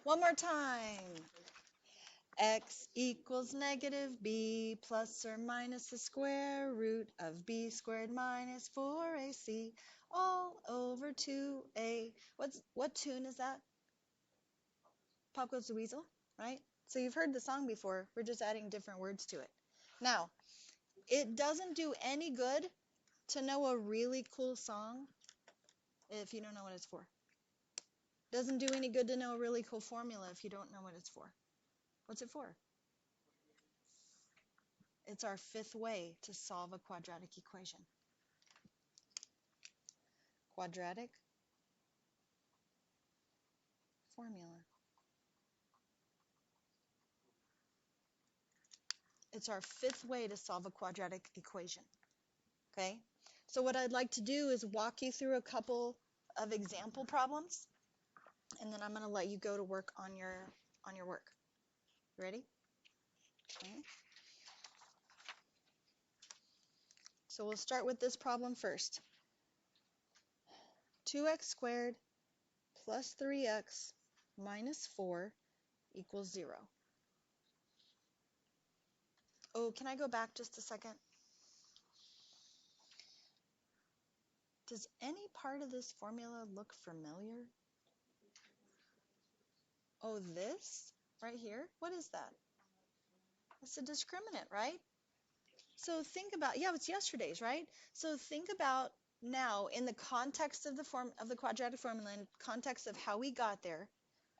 One more time. X equals negative b plus or minus the square root of b squared minus 4ac all over 2a. What tune is that? Pop Goes the Weasel, right? So you've heard the song before. We're just adding different words to it. Now, it doesn't do any good to know a really cool song if you don't know what it's for. Doesn't do any good to know a really cool formula if you don't know what it's for. What's it for? It's our fifth way to solve a quadratic equation. Quadratic formula. It's our fifth way to solve a quadratic equation. Okay? So what I'd like to do is walk you through a couple of example problems, and then I'm going to let you go to work on your work. You ready? Okay. So we'll start with this problem first. 2x squared plus 3x minus 4 equals 0. Oh, can I go back just a second? Does any part of this formula look familiar? Oh, this right here? What is that? It's a discriminant, right? So think about, yeah, it's yesterday's, right? So think about now in the context of the form of the quadratic formula, in context of how we got there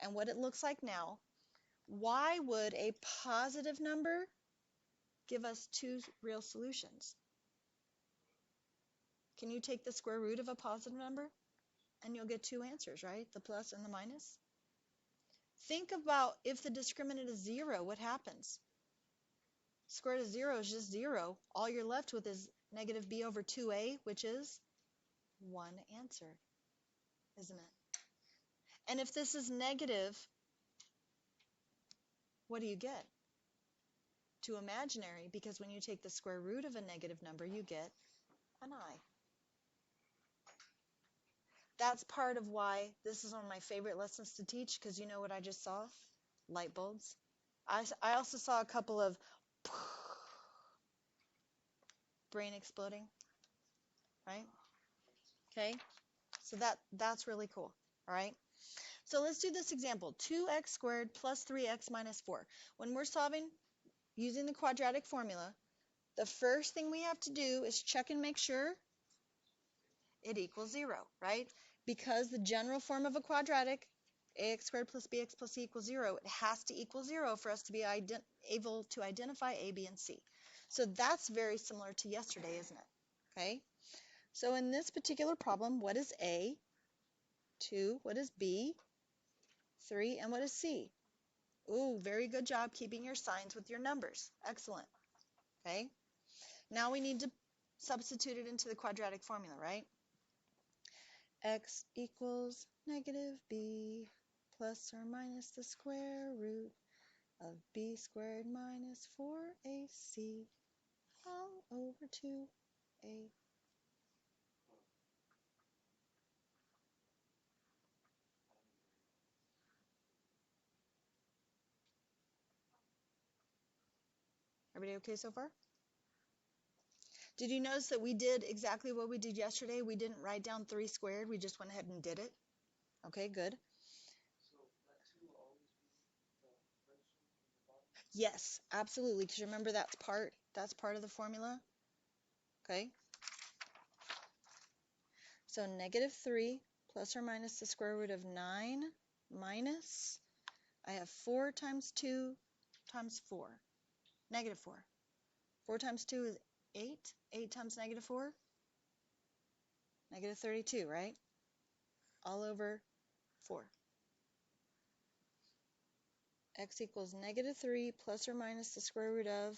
and what it looks like now, why would a positive number give us two real solutions? Can you take the square root of a positive number and you'll get two answers, right? The plus and the minus. Think about if the discriminant is 0, what happens? Square root of 0 is just 0. All you're left with is negative b over 2a, which is one answer, isn't it? And if this is negative, what do you get? Two imaginary, because when you take the square root of a negative number, you get an I. That's part of why this is one of my favorite lessons to teach, because you know what I just saw? Light bulbs. I also saw a couple of brain exploding, right? Okay, so that's really cool, all right? So let's do this example, 2x squared plus 3x minus 4. When we're solving using the quadratic formula, the first thing we have to do is check and make sure it equals 0, right? Because the general form of a quadratic, ax squared plus bx plus c equals 0, it has to equal 0 for us to be able to identify a, b, and c. So that's very similar to yesterday, isn't it? Okay? So in this particular problem, what is a? 2. What is b? 3. And what is c? Ooh, very good job keeping your signs with your numbers. Excellent. Okay? Now we need to substitute it into the quadratic formula, right? X equals negative b plus or minus the square root of b squared minus 4ac all over 2a. Everybody okay so far? Did you notice that we did exactly what we did yesterday? We didn't write down 3 squared. We just went ahead and did it. Okay, good. Yes, absolutely, because remember that's part of the formula. Okay. So negative 3 plus or minus the square root of 9 minus, I have 4 times 2 times 4, negative 4. 4 times 2 is 8. 8 times negative 4, negative 32, right? All over 4. X equals negative 3 plus or minus the square root of,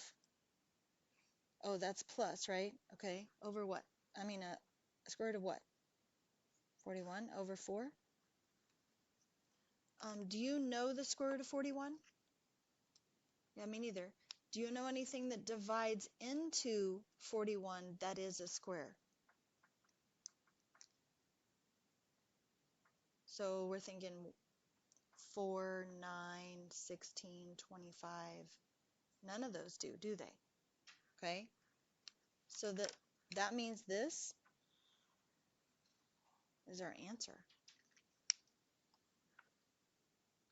oh, that's plus, right? Okay, over what? I mean, square root of what? 41 over 4. Do you know the square root of 41? Yeah, me neither. Do you know anything that divides into 41 that is a square? So we're thinking 4, 9, 16, 25. None of those do they? Okay, so that means this is our answer.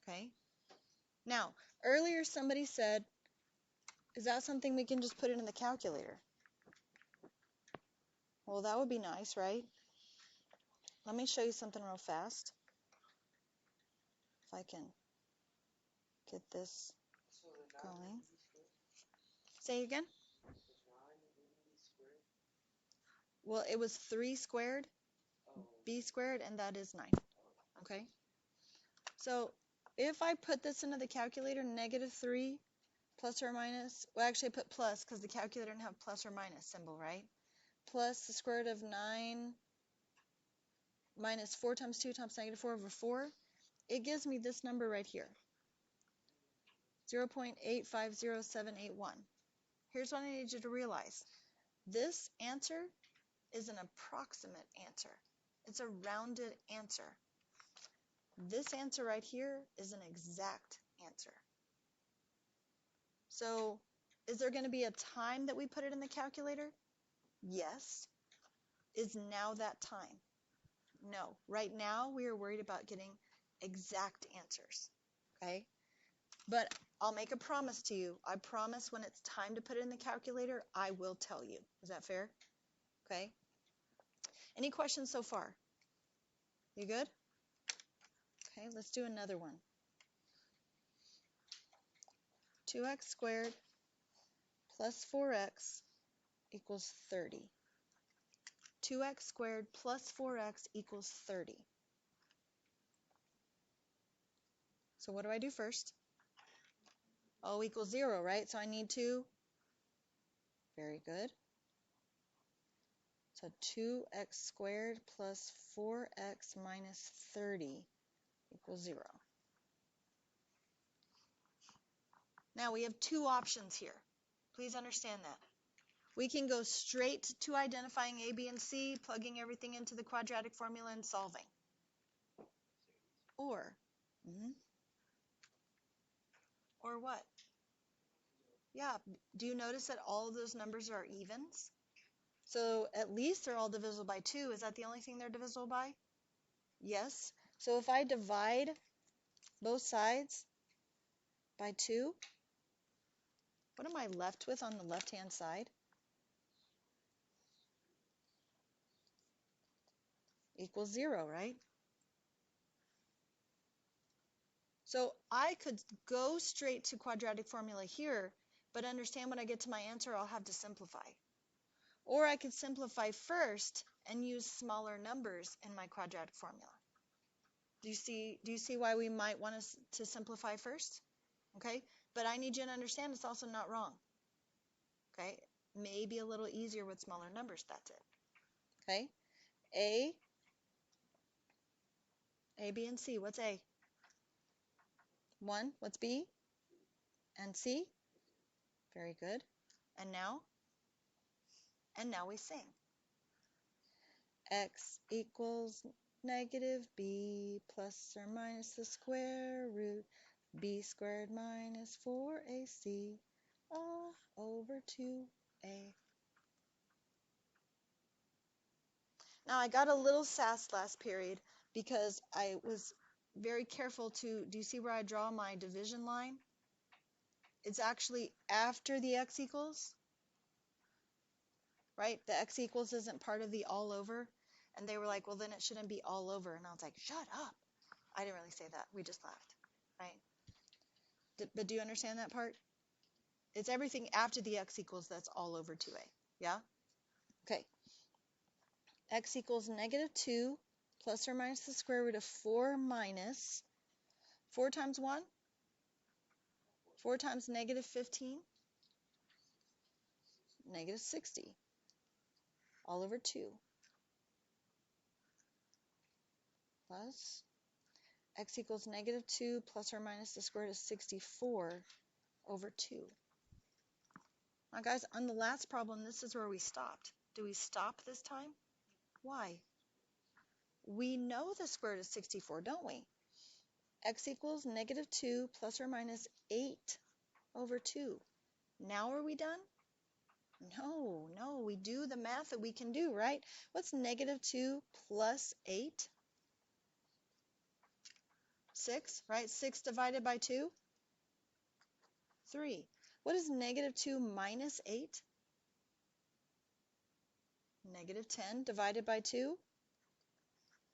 Okay, now earlier somebody said, is that something we can just put it in the calculator? Well, that would be nice, right? Let me show you something real fast. If I can get this going. Say again? Well, it was 3 squared, b squared, and that is 9. Okay? So if I put this into the calculator, -3 plus or minus, well, actually I put plus because the calculator didn't have plus or minus symbol, right? Plus the square root of 9 minus 4 times 2 times -4 over 4. It gives me this number right here, 0.850781. Here's what I need you to realize. This answer is an approximate answer. It's a rounded answer. This answer right here is an exact answer. So, is there going to be a time that we put it in the calculator? Yes. Is now that time? No. Right now, we are worried about getting exact answers. Okay? But I'll make a promise to you. I promise when it's time to put it in the calculator, I will tell you. Is that fair? Okay? Any questions so far? You good? Okay, let's do another one. 2x squared plus 4x equals 30. 2x squared plus 4x equals 30. So what do I do first? Oh, equals 0, right? So I need to. Very good. So 2x squared plus 4x minus 30 equals 0. Now we have two options here. Please understand that. We can go straight to identifying a, b, and c, plugging everything into the quadratic formula and solving. Or what? Yeah, do you notice that all of those numbers are evens? So at least they're all divisible by 2. Is that the only thing they're divisible by? Yes. So if I divide both sides by 2, what am I left with on the left-hand side? Equals 0, right? So I could go straight to quadratic formula here, but understand when I get to my answer, I'll have to simplify. Or I could simplify first and use smaller numbers in my quadratic formula. Do you see why we might want to simplify first? Okay, but I need you to understand it's also not wrong. Okay, maybe a little easier with smaller numbers, that's it. Okay, A, B, and C. What's A? 1. What's B? And C? Very good. And now? And now we sing. X equals negative b plus or minus the square root b squared minus 4ac all over 2a. Now I got a little sassed last period because I was very careful to, do you see where I draw my division line? It's actually after the x equals, right? The x equals isn't part of the all over. And they were like, well, then it shouldn't be all over. And I was like, shut up. I didn't really say that. We just laughed, right? But do you understand that part? It's everything after the x equals that's all over 2a. Yeah? Okay. X equals negative 2 plus or minus the square root of 4 minus 4 times 1? 4 times negative 15? Negative 60. All over 2. Plus x equals negative 2 plus or minus the square root of 64 over 2. Now guys, on the last problem, this is where we stopped. Do we stop this time? Why? We know the square root of 64, don't we? x equals negative 2 plus or minus 8 over 2. Now are we done? No, we do the math that we can do, right? What's negative 2 plus 8? 6, right? 6 divided by 2? 3. What is negative 2 minus 8? Negative 10 divided by 2?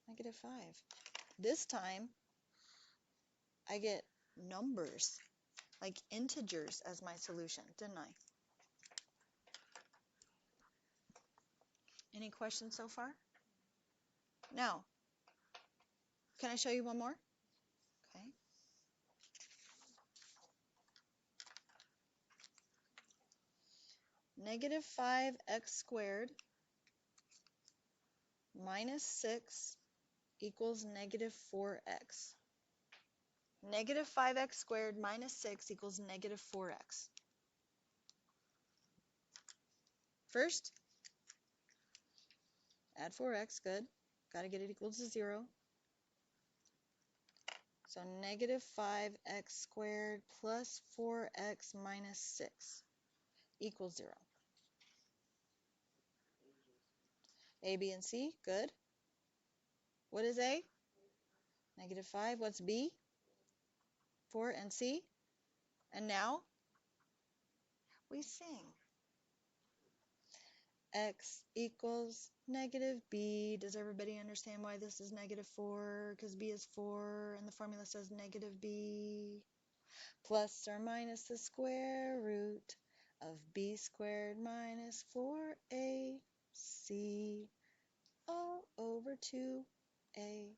Negative 5. This time, I get numbers, like integers, as my solution, didn't I? Any questions so far? Now, can I show you one more? Okay. Negative 5x squared minus 6 equals negative 4x. Negative 5x squared minus 6 equals negative 4x. First, add 4x, good. Got to get it equal to 0. So negative 5x squared plus 4x minus 6 equals 0. A, B, and C, good. What is A? Negative 5. What's B? 4 and C. And now we sing. X equals negative B. Does everybody understand why this is negative 4? Because B is 4 and the formula says negative B plus or minus the square root of B squared minus 4AC all over 2A.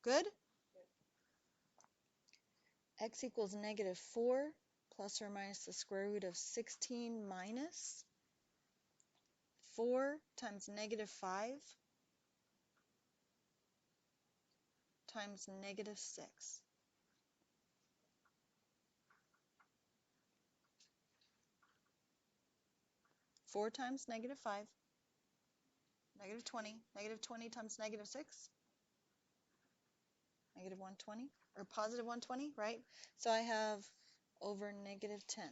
Good? X equals negative 4 plus or minus the square root of 16 minus 4 times negative 5 times negative 6. 4 times negative 5, negative 20. Negative 20 times negative 6, negative 120, or positive 120, right? So I have over negative 10.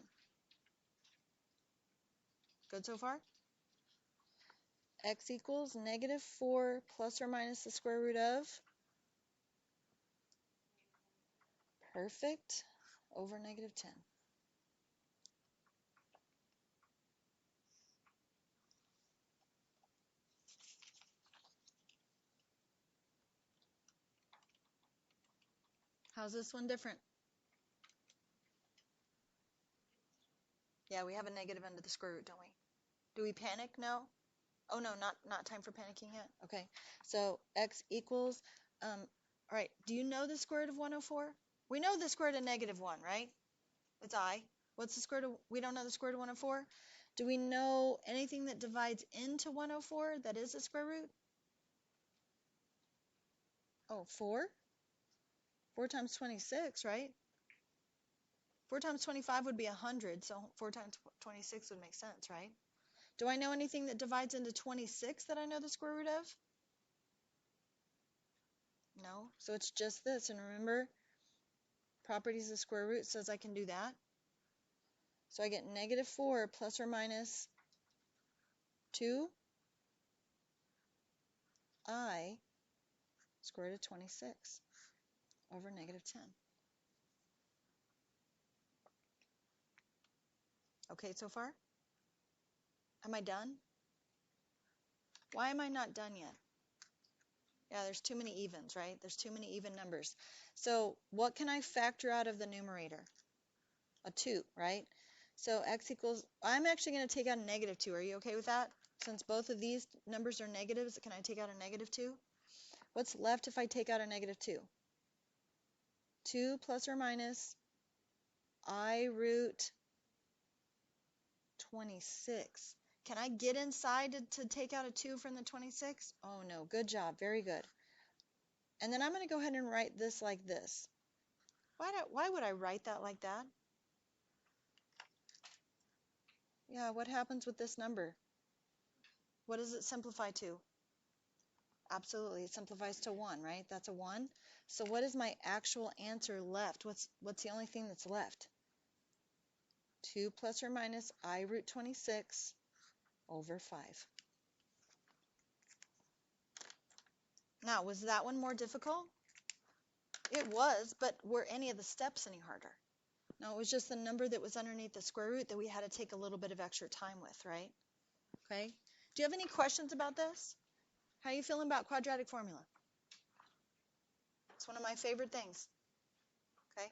Good so far? X equals negative 4 plus or minus the square root of, perfect, over negative 10. How's this one different? Yeah, we have a negative under the square root, don't we? Do we panic? No? Oh, no, not time for panicking yet? Okay, so x equals, all right, do you know the square root of 104? We know the square root of negative 1, right? It's I. What's the square root of, we don't know the square root of 104? Do we know anything that divides into 104 that is a square root? Oh, 4? 4 times 26, right? 4 times 25 would be 100, so 4 times 26 would make sense, right? Do I know anything that divides into 26 that I know the square root of? No, so it's just this. And remember, properties of square root says I can do that. So I get negative 4 plus or minus 2i square root of 26 over negative 10. Okay, so far? Am I done? Why am I not done yet? Yeah, there's too many evens, right? There's too many even numbers. So what can I factor out of the numerator? A 2, right? So x equals, I'm actually going to take out a negative 2. Are you okay with that? Since both of these numbers are negatives, can I take out a negative 2? What's left if I take out a negative 2? 2 plus or minus I root 26. Can I get inside to take out a 2 from the 26? Oh no, good job, very good. And then I'm going to go ahead and write this like this. Why would I write that like that? Yeah, what happens with this number? What does it simplify to? Absolutely. It simplifies to 1, right? That's a 1. So what is my actual answer left? What's the only thing that's left? 2 plus or minus I root 26 over 5. Now, was that one more difficult? It was, but were any of the steps any harder? No, it was just the number that was underneath the square root that we had to take a little bit of extra time with, right? Okay. Do you have any questions about this? How are you feeling about quadratic formula? It's one of my favorite things. Okay.